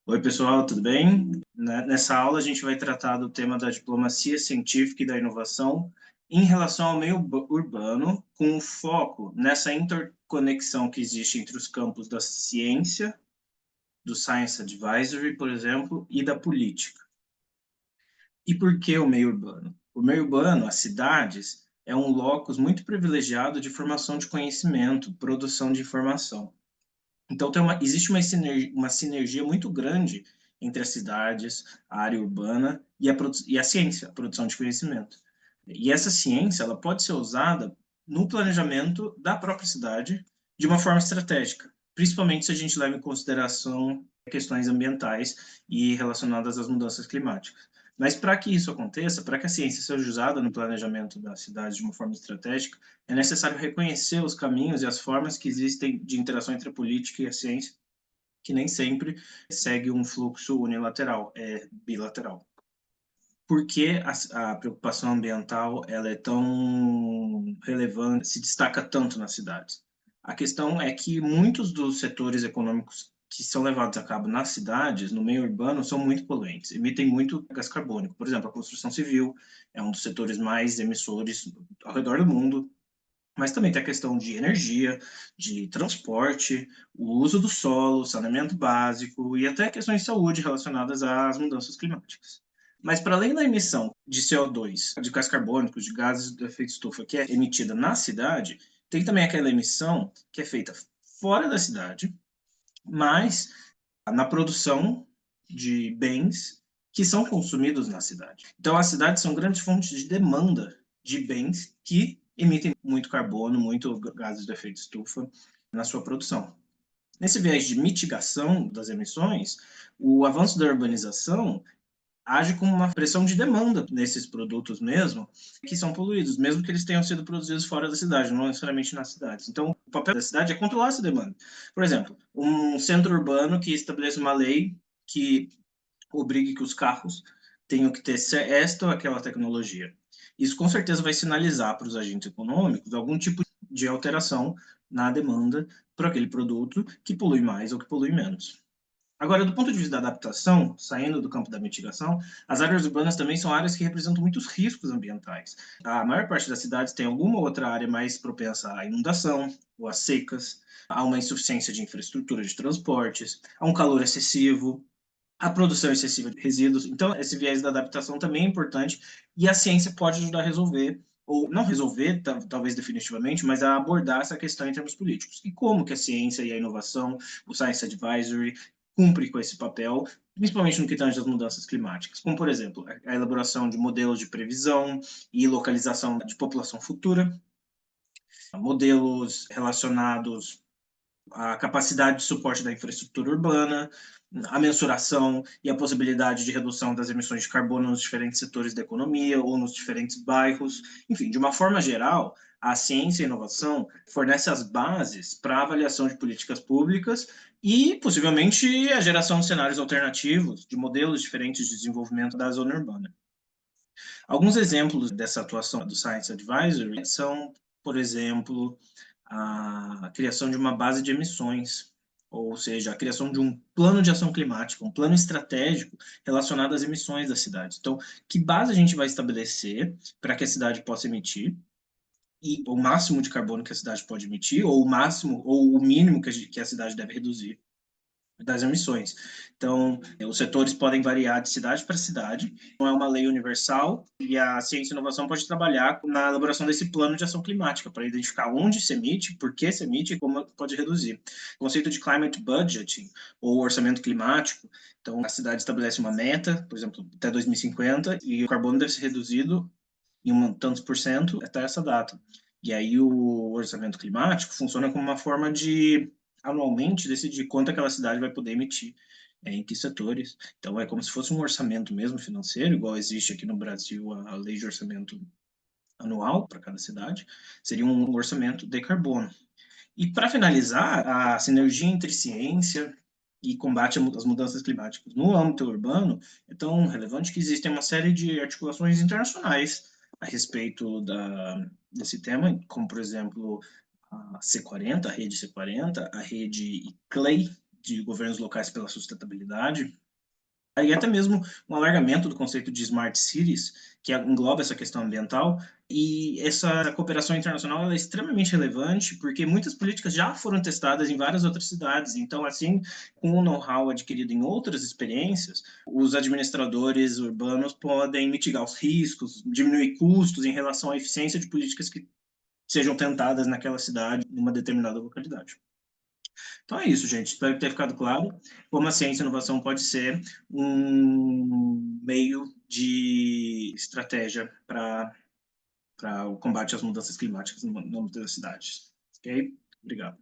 Oi, pessoal, tudo bem? Nessa aula, a gente vai tratar do tema da diplomacia científica e da inovação em relação ao meio urbano, com foco nessa interconexão que existe entre os campos da ciência, do Science Advisory, por exemplo, e da política. E por que o meio urbano? O meio urbano, as cidades, é um locus muito privilegiado de formação de conhecimento, produção de informação. Então, existe uma sinergia muito grande entre as cidades, a área urbana e a ciência, a produção de conhecimento. E essa ciência ela pode ser usada no planejamento da própria cidade de uma forma estratégica, principalmente se a gente leva em consideração questões ambientais e relacionadas às mudanças climáticas. Mas para que isso aconteça, para que a ciência seja usada no planejamento da cidade de uma forma estratégica, é necessário reconhecer os caminhos e as formas que existem de interação entre a política e a ciência, que nem sempre segue um fluxo unilateral, é bilateral. Por que a preocupação ambiental ela é tão relevante, se destaca tanto nas cidades? A questão é que muitos dos setores econômicos que são levados a cabo nas cidades, no meio urbano, são muito poluentes, emitem muito gás carbônico. Por exemplo, a construção civil é um dos setores mais emissores ao redor do mundo, mas também tem a questão de energia, de transporte, o uso do solo, saneamento básico e até questões de saúde relacionadas às mudanças climáticas. Mas para além da emissão de CO2, de gás carbônicos, de gases do efeito estufa que é emitida na cidade, tem também aquela emissão que é feita fora da cidade, mas na produção de bens que são consumidos na cidade. Então, as cidades são grandes fontes de demanda de bens que emitem muito carbono, muito gases de efeito estufa na sua produção. Nesse viés de mitigação das emissões, o avanço da urbanização age como uma pressão de demanda nesses produtos mesmo, que são poluídos, mesmo que eles tenham sido produzidos fora da cidade, não necessariamente nas cidades. Então, o papel da cidade é controlar essa demanda. Por exemplo, um centro urbano que estabeleça uma lei que obrigue que os carros tenham que ter esta ou aquela tecnologia. Isso com certeza vai sinalizar para os agentes econômicos algum tipo de alteração na demanda por aquele produto que polui mais ou que polui menos. Agora, do ponto de vista da adaptação, saindo do campo da mitigação, as áreas urbanas também são áreas que representam muitos riscos ambientais. A maior parte das cidades tem alguma outra área mais propensa à inundação ou a secas, a uma insuficiência de infraestrutura de transportes, a um calor excessivo, a produção excessiva de resíduos. Então, esse viés da adaptação também é importante e a ciência pode ajudar a resolver, ou não resolver, talvez definitivamente, mas a abordar essa questão em termos políticos. E como que a ciência e a inovação, o Science Advisory, cumpre com esse papel, principalmente no que tange às mudanças climáticas, como, por exemplo, a elaboração de modelos de previsão e localização de população futura, modelos relacionados a capacidade de suporte da infraestrutura urbana, a mensuração e a possibilidade de redução das emissões de carbono nos diferentes setores da economia ou nos diferentes bairros. Enfim, de uma forma geral, a ciência e a inovação fornece as bases para a avaliação de políticas públicas e, possivelmente, a geração de cenários alternativos, de modelos diferentes de desenvolvimento da zona urbana. Alguns exemplos dessa atuação do Science Advisory são, por exemplo, a criação de uma base de emissões, ou seja, a criação de um plano de ação climática, um plano estratégico relacionado às emissões da cidade. Então, que base a gente vai estabelecer para que a cidade possa emitir e o máximo de carbono que a cidade pode emitir, ou o máximo ou o mínimo que a cidade deve reduzir das emissões. Então, os setores podem variar de cidade para cidade, não é uma lei universal, e a ciência e inovação pode trabalhar na elaboração desse plano de ação climática, para identificar onde se emite, por que se emite e como pode reduzir. O conceito de climate budgeting, ou orçamento climático, então a cidade estabelece uma meta, por exemplo, até 2050, e o carbono deve ser reduzido em tantos por cento até essa data. E aí o orçamento climático funciona como uma forma de anualmente decidir quanto aquela cidade vai poder emitir, em que setores. Então é como se fosse um orçamento mesmo financeiro, igual existe aqui no Brasil a lei de orçamento anual para cada cidade, seria um orçamento de carbono. E para finalizar, a sinergia entre ciência e combate às mudanças climáticas no âmbito urbano é tão relevante que existem uma série de articulações internacionais a respeito desse tema, como, por exemplo, a C40, a rede C40, a rede ICLEI, de governos locais pela sustentabilidade, e até mesmo um alargamento do conceito de smart cities, que engloba essa questão ambiental, e essa cooperação internacional é extremamente relevante, porque muitas políticas já foram testadas em várias outras cidades, então, assim, com o know-how adquirido em outras experiências, os administradores urbanos podem mitigar os riscos, diminuir custos em relação à eficiência de políticas que sejam tentadas naquela cidade, numa determinada localidade. Então é isso, gente. Espero ter ficado claro como a ciência e a inovação pode ser um meio de estratégia para o combate às mudanças climáticas no âmbito das cidades. Ok? Obrigado.